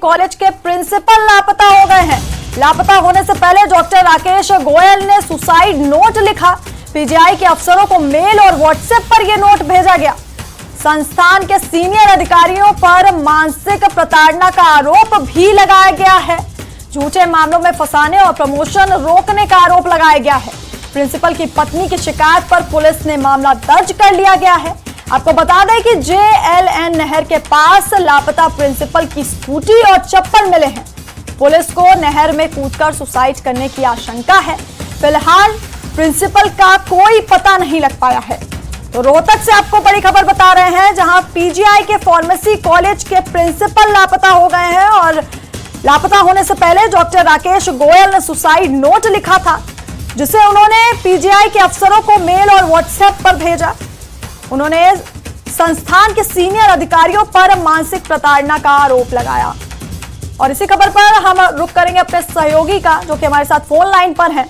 College के principal लापता हो गए हैं। लापता होने से पहले डॉक्टर राकेश गोयल ने सुसाइड नोट लिखा। पीजीआई के अफसरों को मेल और व्हाट्सएप पर यह नोट भेजा गया। संस्थान के सीनियर अधिकारियों पर मानसिक प्रताड़ना का आरोप भी लगाया गया है। झूठे मामलों में फंसाने और प्रमोशन रोकने का आरोप लगाया गया है। प्रिंसिपल की पत्नी की शिकायत पर पुलिस ने मामला दर्ज कर लिया गया है। आपको बता दें कि JLN नहर के पास लापता प्रिंसिपल की स्कूटी और चप्पल मिले हैं। पुलिस को नहर में कूदकर सुसाइड करने की आशंका है। फिलहाल प्रिंसिपल का कोई पता नहीं लग पाया है। तो रोहतक से आपको बड़ी खबर बता रहे हैं, जहां पीजीआई के फार्मेसी कॉलेज के प्रिंसिपल लापता हो गए हैं और लापता होने से पहले डॉक्टर राकेश गोयल ने सुसाइड नोट लिखा था, जिसे उन्होंने पीजीआई के अफसरों को मेल और व्हाट्सएप पर भेजा। उन्होंने संस्थान के सीनियर अधिकारियों पर मानसिक प्रताड़ना का आरोप लगाया। और इसी खबर पर हम रुक करेंगे अपने सहयोगी का, जो कि हमारे साथ फोन लाइन पर हैं,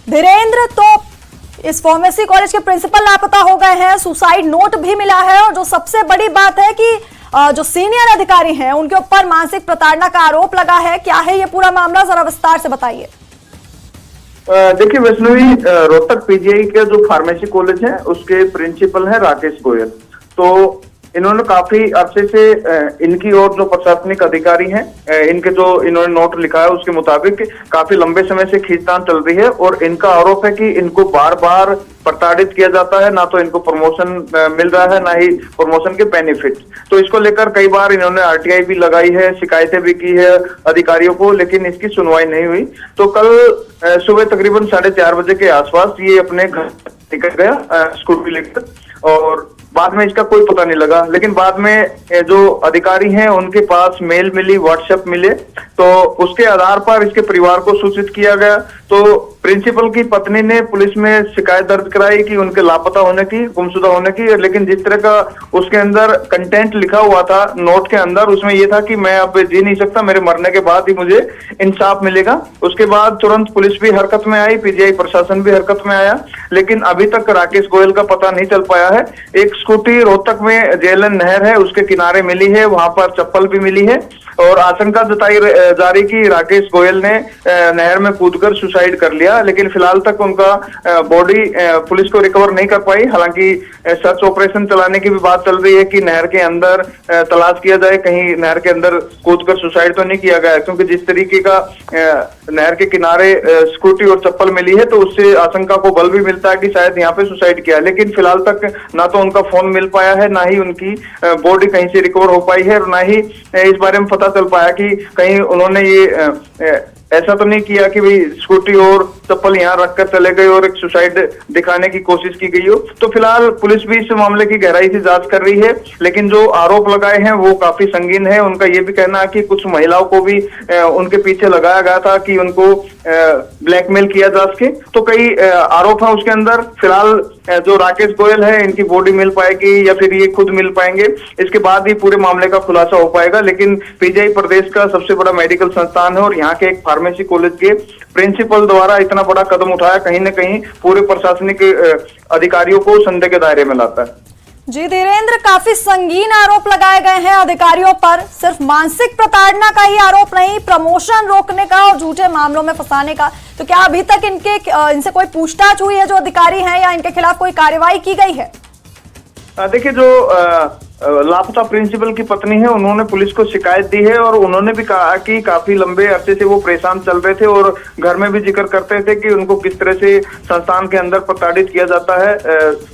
धीरेन्द्र। तो इस फार्मेसी कॉलेज के प्रिंसिपल लापता हो गए हैं, सुसाइड नोट भी मिला है और जो सबसे बड़ी बात है कि जो सीनियर अधिकारी हैं उनके ऊपर मानसिक प्रताड़ना का आरोप लगा है। क्या है ये पूरा मामला, जरा विस्तार से बताइए। देखिए वैष्णवी, रोहतक पीजीआई का जो फार्मेसी कॉलेज है उसके प्रिंसिपल है राकेश गोयल। तो इन्होंने काफी अरसे से इनकी और जो प्रशासनिक अधिकारी हैं इनके जो इन्होंने नोट लिखा है उसके मुताबिक काफी लंबे समय से खींचतान चल रही है और इनका आरोप है कि इनको बार बार प्रताड़ित किया जाता है। ना तो इनको प्रमोशन मिल रहा है, ना ही प्रमोशन के बेनिफिट। तो इसको लेकर कई बार इन्होंने RTI भी लगाई है, शिकायतें भी की है अधिकारियों को, लेकिन इसकी सुनवाई नहीं हुई। तो कल सुबह तकरीबन 4:30 बजे के आसपास ये अपने घर निकल गया स्कूटी लेकर, और बाद में इसका कोई पता नहीं लगा। लेकिन बाद में जो अधिकारी हैं उनके पास मेल मिली, व्हाट्सएप मिले, तो उसके आधार पर इसके परिवार को सूचित किया गया। तो प्रिंसिपल की पत्नी ने पुलिस में शिकायत दर्ज कराई कि उनके लापता होने की, गुमशुदा होने की। लेकिन जिस तरह का उसके अंदर कंटेंट लिखा हुआ था नोट के अंदर, उसमें यह था कि मैं अब जी नहीं सकता, मेरे मरने के बाद ही मुझे इंसाफ मिलेगा। उसके बाद तुरंत पुलिस भी हरकत में आई, पीजीआई प्रशासन भी हरकत में आया, लेकिन अभी तक राकेश गोयल का पता नहीं चल पाया है। एक स्कूटी रोहतक में JLN नहर है उसके किनारे मिली है, वहां पर चप्पल भी मिली है और आशंका जताई जा रही कि राकेश गोयल ने नहर में कूदकर सुसाइड कर लिया। लेकिन फिलहाल तक उनका बॉडी पुलिस को रिकवर नहीं कर पाई। हालांकि सर्च ऑपरेशन चलाने की भी बात चल रही है कि नहर के अंदर तलाश किया जाए, कहीं नहर के अंदर कूदकर सुसाइड तो नहीं किया गया, क्योंकि जिस तरीके का नहर के किनारे स्कूटी और चप्पल मिली है तो उससे आशंका को बल भी मिलता है कि शायद यहाँ पे सुसाइड किया। लेकिन फिलहाल तक ना तो उनका फोन मिल पाया है, ना ही उनकी बॉडी कहीं से रिकवर हो पाई है, और ना ही इस बारे में पता चल पाया कि कहीं उन्होंने ये ऐसा तो नहीं किया कि भाई स्कूटी और चप्पल यहाँ रखकर चले गए और एक सुसाइड दिखाने की कोशिश की गई हो। तो फिलहाल पुलिस भी इस मामले की गहराई से जांच कर रही है, लेकिन जो आरोप लगाए हैं वो काफी संगीन है। उनका ये भी कहना है कि कुछ महिलाओं को भी उनके पीछे लगाया गया था कि उनको ब्लैकमेल किया जा सके। तो कई आरोप है उसके अंदर। फिलहाल जो राकेश गोयल है इनकी बॉडी मिल पाएगी या फिर ये खुद मिल पाएंगे, इसके बाद ही पूरे मामले का खुलासा हो पाएगा। लेकिन पीजीआई प्रदेश का सबसे बड़ा मेडिकल संस्थान है और यहाँ के एक फार्मेसी कॉलेज के प्रिंसिपल द्वारा इतना बड़ा कदम उठाया, कहीं न कहीं पूरे प्रशासनिक अधिकारियों को संदेह के दायरे में लाता है। जी धीरेन्द्र, काफी संगीन आरोप लगाए गए हैं अधिकारियों पर। सिर्फ मानसिक प्रताड़ना का ही आरोप नहीं, प्रमोशन रोकने का और झूठे मामलों में फंसाने का। तो क्या अभी तक इनसे कोई पूछताछ हुई है जो अधिकारी हैं, या इनके खिलाफ कोई कार्रवाई की गई है? देखिए, जो लापता प्रिंसिपल की पत्नी है उन्होंने पुलिस को शिकायत दी है और उन्होंने भी कहा कि काफी लंबे अरसे से वो परेशान चल रहे थे और घर में भी जिक्र करते थे कि उनको किस तरह से संस्थान के अंदर प्रताड़ित किया जाता है।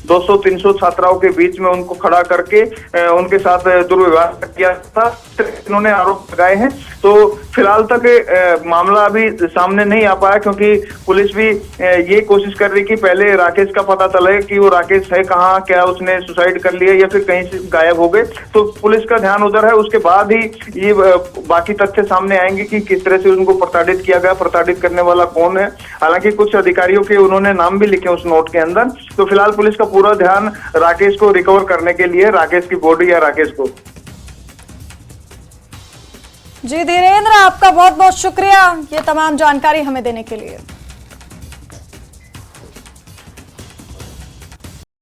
200-300 छात्राओं के बीच में उनको खड़ा करके उनके साथ दुर्व्यवहार किया था, इन्होंने आरोप लगाए हैं। तो फिलहाल तक मामला अभी सामने नहीं आ पाया, क्योंकि पुलिस भी ये कोशिश कर रही कि पहले राकेश का पता चले कि वो राकेश है कहाँ, क्या उसने सुसाइड कर लिया या फिर कहीं से गायब हो गए। तो पुलिस का ध्यान उधर है, उसके बाद ही ये बाकी तथ्य सामने आएंगे कि किस तरह से उनको प्रताड़ित किया गया, प्रताड़ित करने वाला कौन है। हालांकि कुछ अधिकारियों के उन्होंने नाम भी लिखे उस नोट के अंदर। तो फिलहाल पुलिस का पूरा ध्यान राकेश को रिकवर करने के लिए, राकेश की बॉडी या राकेश को। जी धीरेन्द्र, आपका बहुत बहुत शुक्रिया ये तमाम जानकारी हमें देने के लिए।